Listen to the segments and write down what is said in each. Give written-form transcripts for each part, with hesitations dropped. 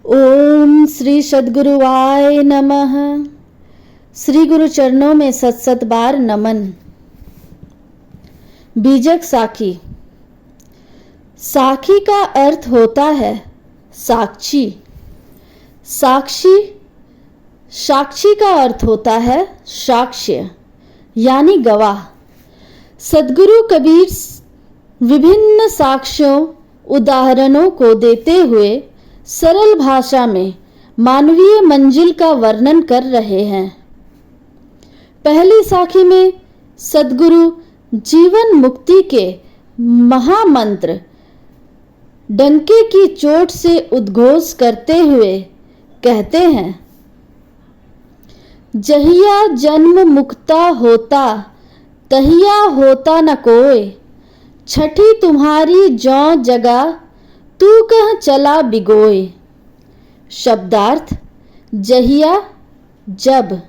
ओम श्री सद्गुरुवाय नमः। श्री गुरु चरणों में सत सत बार नमन। बीजक साखी। साखी का अर्थ होता है साक्षी। साक्षी साक्षी का अर्थ होता है साक्ष्य यानी गवाह। सद्गुरु कबीर विभिन्न साक्ष्यों उदाहरणों को देते हुए सरल भाषा में मानवीय मंजिल का वर्णन कर रहे हैं। पहली साखी में सद्गुरु जीवन मुक्ति के महामंत्र डंके की चोट से उद्घोष करते हुए कहते हैं, जहिया जन्म मुक्ता होता तहिया होता न कोय, छठी तुम्हारी जौ जगा तू कह चला बिगोय। शब्दार्थ, जहिया जब,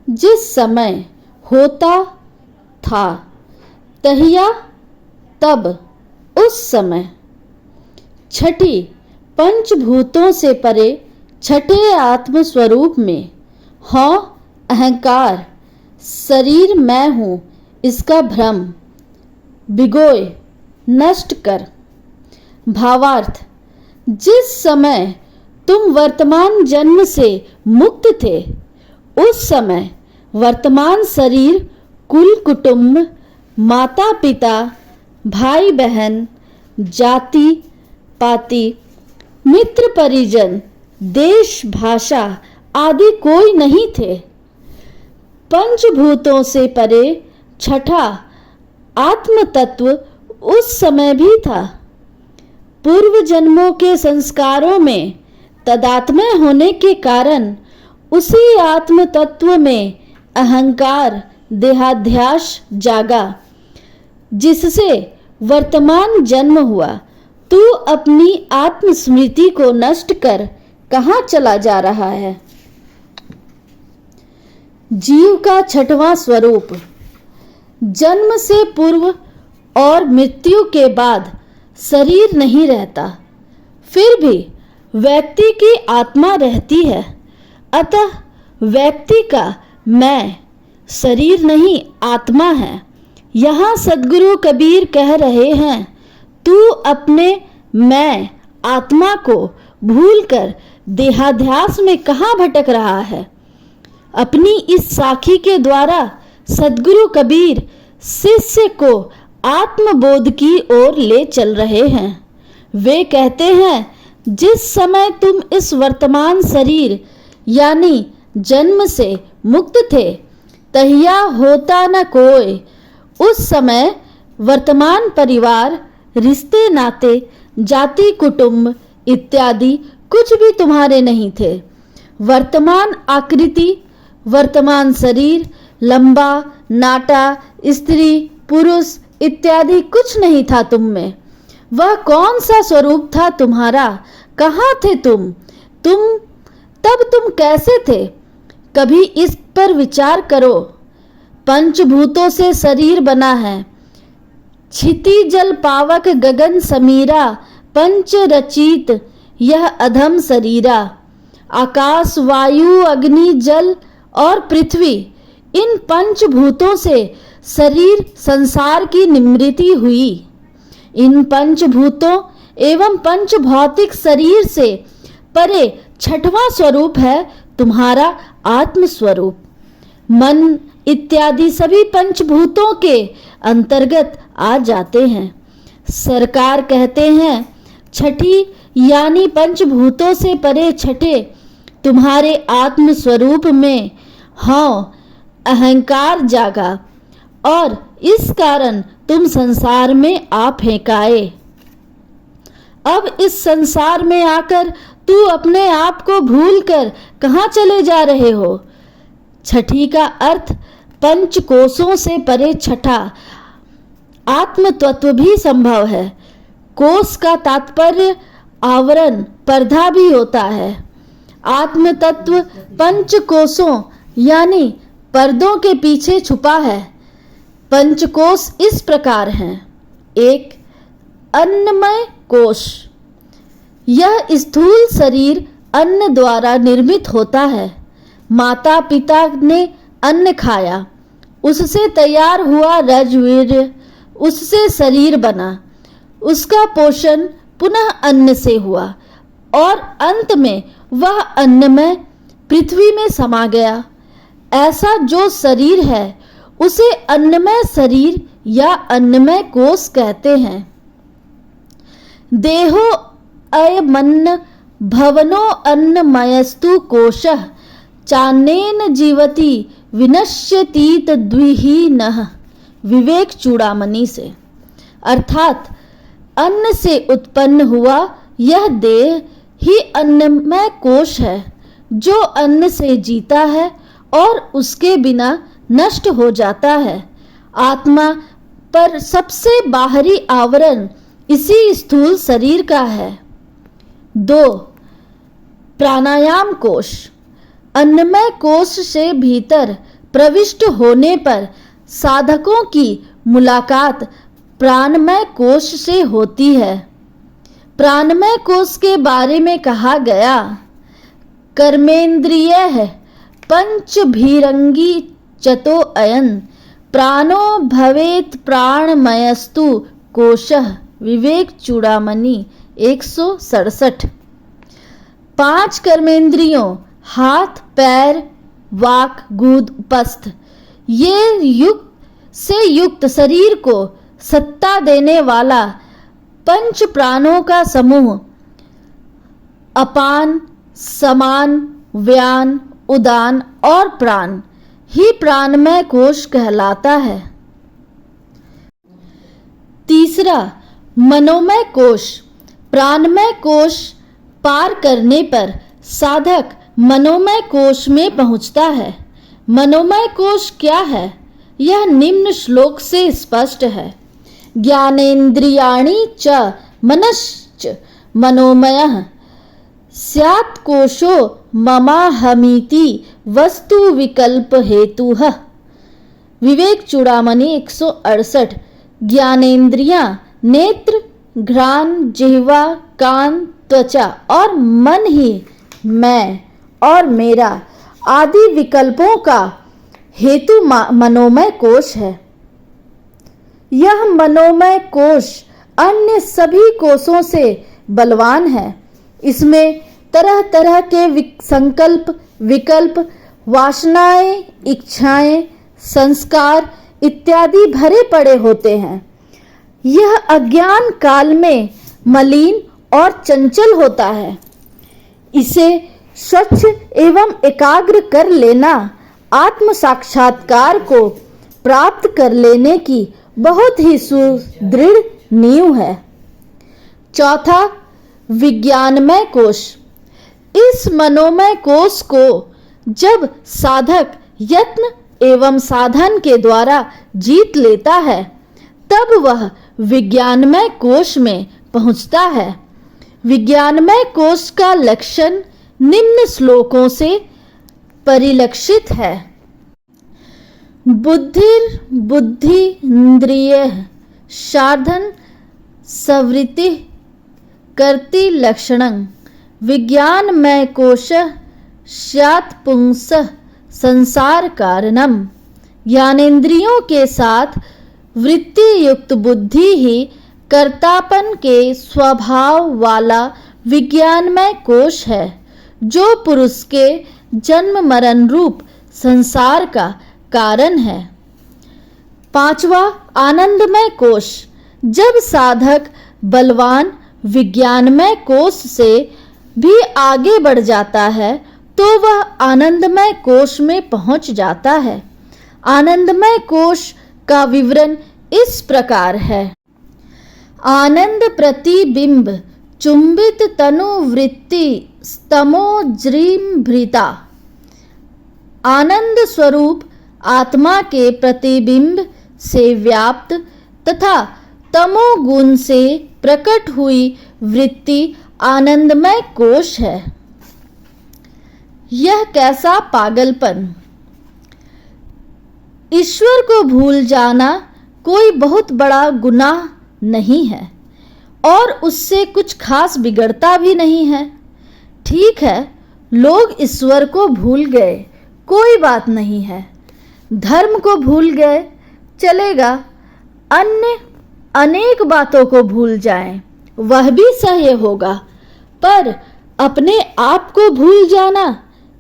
जिस समय, होता था, तहिया तब, उस समय, छठी पंचभूतों से परे छठे आत्म स्वरूप में, हाँ अहंकार शरीर मैं हूँ इसका भ्रम, बिगोय नष्ट कर। भावार्थ, जिस समय तुम वर्तमान जन्म से मुक्त थे उस समय वर्तमान शरीर, कुल कुटुंब, माता पिता, भाई बहन, जाति पाति, मित्र परिजन, देश भाषा आदि कोई नहीं थे। पंचभूतों से परे छठा आत्म तत्व उस समय भी था। पूर्व जन्मों के संस्कारों में तदात्मय होने के कारण उसी आत्म तत्व में अहंकार देहाध्यास जागा, जिससे वर्तमान जन्म हुआ। तू अपनी आत्म स्मृति को नष्ट कर कहाँ चला जा रहा है? जीव का छठवां स्वरूप। जन्म से पूर्व और मृत्यु के बाद शरीर नहीं रहता, फिर भी व्यक्ति की आत्मा रहती है। अतः व्यक्ति का मैं शरीर नहीं आत्मा है। यहाँ सद्गुरु कबीर कह रहे हैं, तू अपने मैं आत्मा को भूलकर देहाध्यास में कहाँ भटक रहा है? अपनी इस साखी के द्वारा सद्गुरु कबीर शिष्य को आत्मबोध की ओर ले चल रहे हैं। वे कहते हैं, जिस समय तुम इस वर्तमान शरीर यानी जन्म से मुक्त थे तहिया होता न कोय। उस समय वर्तमान परिवार, रिश्ते नाते, जाति कुटुंब इत्यादि कुछ भी तुम्हारे नहीं थे। वर्तमान आकृति, वर्तमान शरीर, लंबा नाटा, स्त्री पुरुष इत्यादि कुछ नहीं था तुम में। वह कौन सा स्वरूप था तुम्हारा? कहाँ थे तुम तब तुम कैसे थे? कभी इस पर विचार करो। पंचभूतों से शरीर बना है। क्षिति जल पावक गगन समीरा, पंच रचित यह अधम शरीरा। आकाश वायु अग्नि जल और पृथ्वी, इन पंचभूतों से शरीर संसार की निर्मिति हुई। इन पंचभूतों एवं पंच भौतिक शरीर से परे छठवां स्वरूप है तुम्हारा आत्म स्वरूप। मन इत्यादि सभी पंचभूतों के अंतर्गत आ जाते हैं। सरकार कहते हैं, छठी यानी पंचभूतों से परे छठे तुम्हारे आत्म स्वरूप में हाँ अहंकार जागा और इस कारण तुम संसार में आ फेंकाए। अब इस संसार में आकर तू अपने आप को भूलकर कहाँ चले जा रहे हो? छठी का अर्थ पंच कोशों से परे छठा आत्म तत्व भी संभव है। कोश का तात्पर्य आवरण, पर्दा भी होता है। आत्म तत्व पंच कोशों यानी पर्दों के पीछे छुपा है। पंचकोश इस प्रकार हैं। एक, अन्नमय कोश, यह स्थूल शरीर अन्न द्वारा निर्मित होता है। माता पिता ने अन्न खाया, उससे तैयार हुआ रजवीर्य, उससे शरीर बना, उसका पोषण पुनः अन्न से हुआ और अंत में वह अन्नमय पृथ्वी में समा गया। ऐसा जो शरीर है उसे अन्नमय शरीर या अन्नमय कोश कहते हैं। देहो अयमन्न भवनो अन्नमयस्तु कोशः चान्नेन जीवति विनश्यतीत द्विहीनः। विवेक चूड़ामणि से। अर्थात अन्न से उत्पन्न हुआ यह देह ही अन्नमय कोश है, जो अन्न से जीता है और उसके बिना नष्ट हो जाता है। आत्मा पर सबसे बाहरी आवरण इसी स्थूल शरीर का है। 2. प्राणायाम कोश। अन्नमय कोश से भीतर प्रविष्ट होने पर साधकों की मुलाकात प्राणमय कोश से होती है। प्राणमय कोश के बारे में कहा गया, कर्मेंद्रियः पंचभीरंगी चतो अयन प्राणो भवेत प्राणमयस्तु कोशः। विवेक चूड़ामणि 167। 5 कर्मेंद्रियों हाथ, पैर, वाक, गूद, उपस्थ, ये युक्त शरीर को सत्ता देने वाला पंच प्राणों का समूह अपान, समान, व्यान, उदान और प्राण ही प्राणमय कोश कहलाता है। 3. मनोमय कोश। प्राणमय कोश पार करने पर साधक मनोमय कोश में पहुंचता है। मनोमय कोश क्या है, यह निम्न श्लोक से स्पष्ट है। ज्ञानेन्द्रियाणि च मनश्च मनोमयः स्यात् कोशो ममाहमीति वस्तु विकल्प हेतुः। विवेक चूड़ामणि 168। ज्ञानेन्द्रियां नेत्र, घ्राण, जिह्वा, कान, त्वचा और मन ही मैं और मेरा आदि विकल्पों का हेतु मनोमय कोश है। यह मनोमय कोश अन्य सभी कोशों से बलवान है। इसमें तरह तरह के संकल्प, विकल्प, वासनाएं, इच्छाएं, संस्कार इत्यादि भरे पड़े होते हैं। यह अज्ञान काल में मलिन और चंचल होता है। इसे स्वच्छ एवं एकाग्र कर लेना आत्म साक्षात्कार को प्राप्त कर लेने की बहुत ही सुदृढ़ नींव है। 4. विज्ञानमय कोश। इस मनोमय कोश को जब साधक यत्न एवं साधन के द्वारा जीत लेता है, तब वह विज्ञानमय कोश में पहुंचता है। विज्ञानमय कोश का लक्षण निम्न श्लोकों से परिलक्षित है। बुद्धिर बुद्धि इंद्रियः साधन सवृत्ति कर्ति लक्षणं विज्ञानमय कोशः स्यात् पुंसः संसार कारणम। ज्ञानेन्द्रियों के साथ वृत्ति युक्त बुद्धि ही कर्तापन के स्वभाव वाला विज्ञानमय कोश है, जो पुरुष के जन्म मरण रूप संसार का कारण है। 5. आनंदमय कोश। जब साधक बलवान विज्ञानमय कोश से भी आगे बढ़ जाता है, तो वह आनंदमय कोश में पहुंच जाता है। आनंदमय कोश का विवरण इस प्रकार है। आनंद प्रतिबिंब चुंबित तनुवृत्ति स्तमोज्रीम्भृता। आनंद स्वरूप आत्मा के प्रतिबिंब से व्याप्त तथा तमोगुण से प्रकट हुई वृत्ति आनंदमय कोश है। यह कैसा पागलपन! ईश्वर को भूल जाना कोई बहुत बड़ा गुनाह नहीं है और उससे कुछ खास बिगड़ता भी नहीं है। ठीक है, लोग ईश्वर को भूल गए, कोई बात नहीं है। धर्म को भूल गए, चलेगा। अन्य अनेक बातों को भूल जाएं, वह भी सही होगा। पर अपने आप को भूल जाना,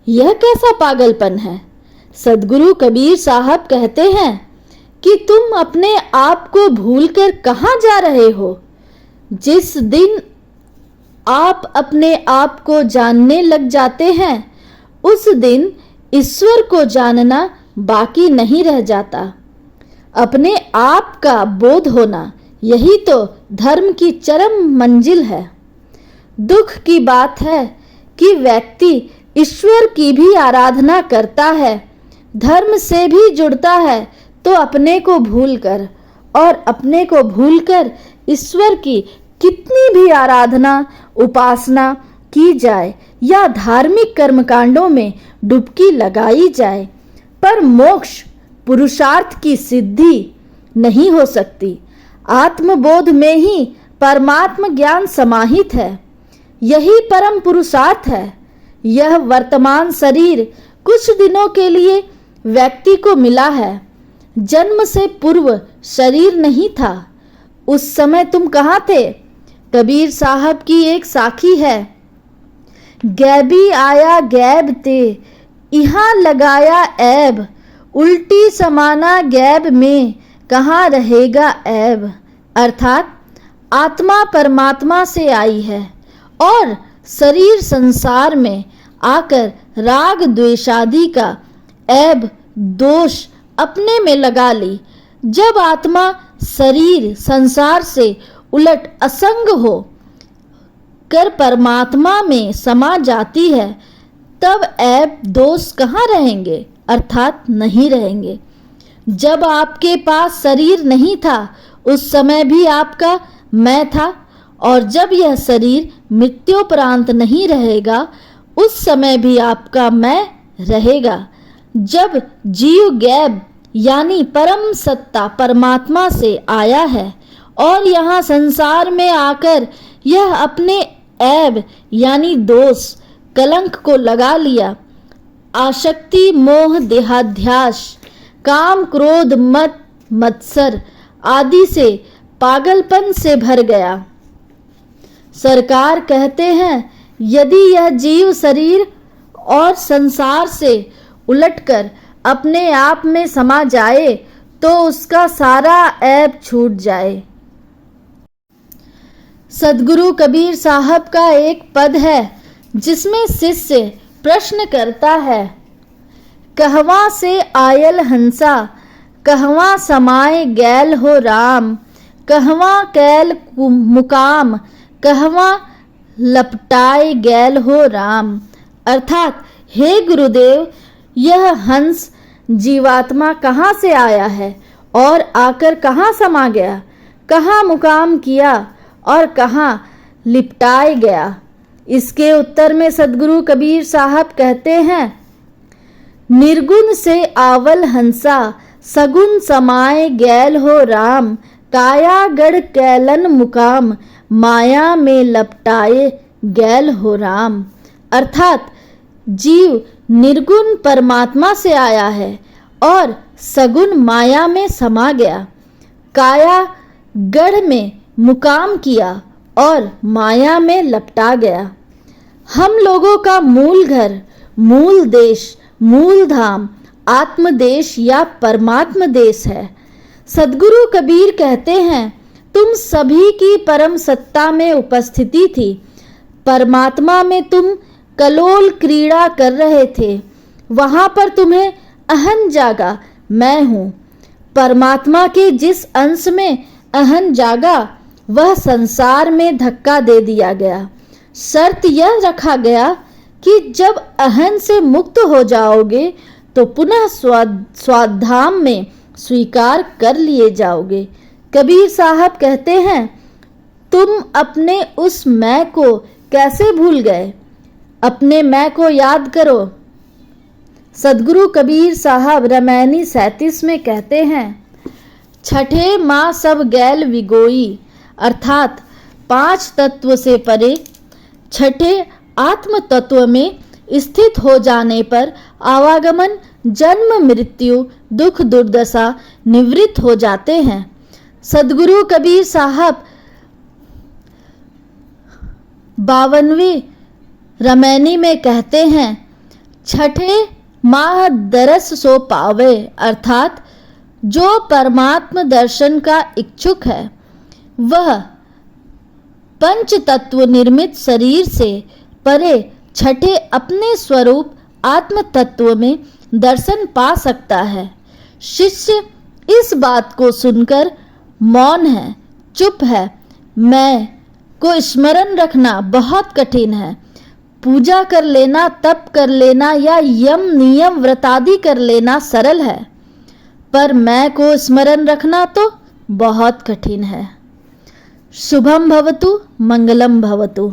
यह कैसा पागलपन है। सदगुरु कबीर साहब कहते हैं कि तुम अपने आप को भूलकर कहाँ जा रहे हो। जिस दिन आप अपने आप को जानने लग जाते हैं, उस दिन ईश्वर को जानना बाकी नहीं रह जाता। अपने आप का बोध होना, यही तो धर्म की चरम मंजिल है। दुख की बात है कि व्यक्ति ईश्वर की भी आराधना करता है, धर्म से भी जुड़ता है, तो अपने को भूलकर, और अपने को भूलकर ईश्वर की कितनी भी आराधना उपासना की जाए या धार्मिक कर्मकांडों में डुबकी लगाई जाए, पर मोक्ष पुरुषार्थ की सिद्धि नहीं हो सकती। आत्मबोध में ही परमात्म ज्ञान समाहित है, यही परम पुरुषार्थ है। यह वर्तमान शरीर कुछ दिनों के लिए व्यक्ति को मिला है, जन्म से पूर्व शरीर नहीं था। उस समय तुम कहाँ थे। कबीर साहब की एक साखी है, गैबी आया गैब ते यहाँ लगाया ऐब, उल्टी समाना गैब में कहाँ रहेगा ऐब। अर्थात आत्मा परमात्मा से आई है और शरीर संसार में आकर राग द्वेषादि का ऐब दोष अपने में लगा ली। जब आत्मा शरीर संसार से उलट असंग हो कर परमात्मा में समा जाती है, तब ऐब दोष कहाँ रहेंगे, अर्थात नहीं रहेंगे। जब आपके पास शरीर नहीं था, उस समय भी आपका मैं था, और जब यह शरीर मृत्युपरांत नहीं रहेगा, उस समय भी आपका मैं रहेगा। जब जीव गैब यानी परम सत्ता परमात्मा से आया है और यहाँ संसार में आकर यह अपने ऐब यानी दोष कलंक को लगा लिया, आसक्ति मोह देहाध्यास काम क्रोध मत मत्सर आदि से पागलपन से भर गया। सरकार कहते हैं, यदि यह जीव शरीर और संसार से उलटकर अपने आप में समा जाए तो उसका सारा ऐब छूट जाए। सदगुरु कबीर साहब का एक पद है जिसमें शिष्य प्रश्न करता है, कहवा से आयल हंसा कहवा समाए गैल हो राम, कहवा कैल मुकाम कहवा लपटाए गैल हो राम। अर्थात हे गुरुदेव, यह हंस जीवात्मा कहाँ से आया है और आकर कहाँ समा गया, कहाँ मुकाम किया और कहाँ लिपटाए गया। इसके उत्तर में सदगुरु कबीर साहब कहते हैं, निर्गुण से आवल हंसा सगुन समाए गैल हो राम, काया गढ़ कैलन मुकाम माया में लपटाए गैल हो राम। अर्थात जीव निर्गुण परमात्मा से आया है और सगुण माया में समा गया, काया गढ़ में मुकाम किया और माया में लपटा गया। हम लोगों का मूल घर, मूल देश, मूल धाम आत्मदेश या परमात्म देश है। सदगुरु कबीर कहते हैं, तुम सभी की परम सत्ता में उपस्थिति थी, परमात्मा में तुम कलोल क्रीड़ा कर रहे थे, वहां पर तुम्हें अहन जागा, मैं हूँ। परमात्मा के जिस अंश में अहन जागा वह संसार में धक्का दे दिया गया। शर्त यह रखा गया कि जब अहन से मुक्त हो जाओगे तो पुनः स्वाधाम में स्वीकार कर लिए जाओगे। कबीर साहब कहते हैं, तुम अपने उस मैं को कैसे भूल गए, अपने मैं को याद करो। सदगुरु कबीर साहब रामायणी 37 में कहते हैं, छठे माँ सब गैल विगोई, अर्थात 5 तत्व से परे छठे आत्म तत्व में स्थित हो जाने पर आवागमन, जन्म, मृत्यु, दुख, दुर्दशा निवृत्त हो जाते हैं। सदगुरु कबीर साहब 52वीं रमैनी में कहते हैं, छठे माह दरस सो पावे, अर्थात जो परमात्म दर्शन का इच्छुक है वह पंच तत्व निर्मित शरीर से परे छठे अपने स्वरूप आत्म तत्व में दर्शन पा सकता है। शिष्य इस बात को सुनकर मौन है, चुप है। मैं को स्मरण रखना बहुत कठिन है। पूजा कर लेना, तप कर लेना या यम नियम व्रतादि कर लेना सरल है, पर मैं को स्मरण रखना तो बहुत कठिन है। शुभम भवतु, मंगलम भवतु।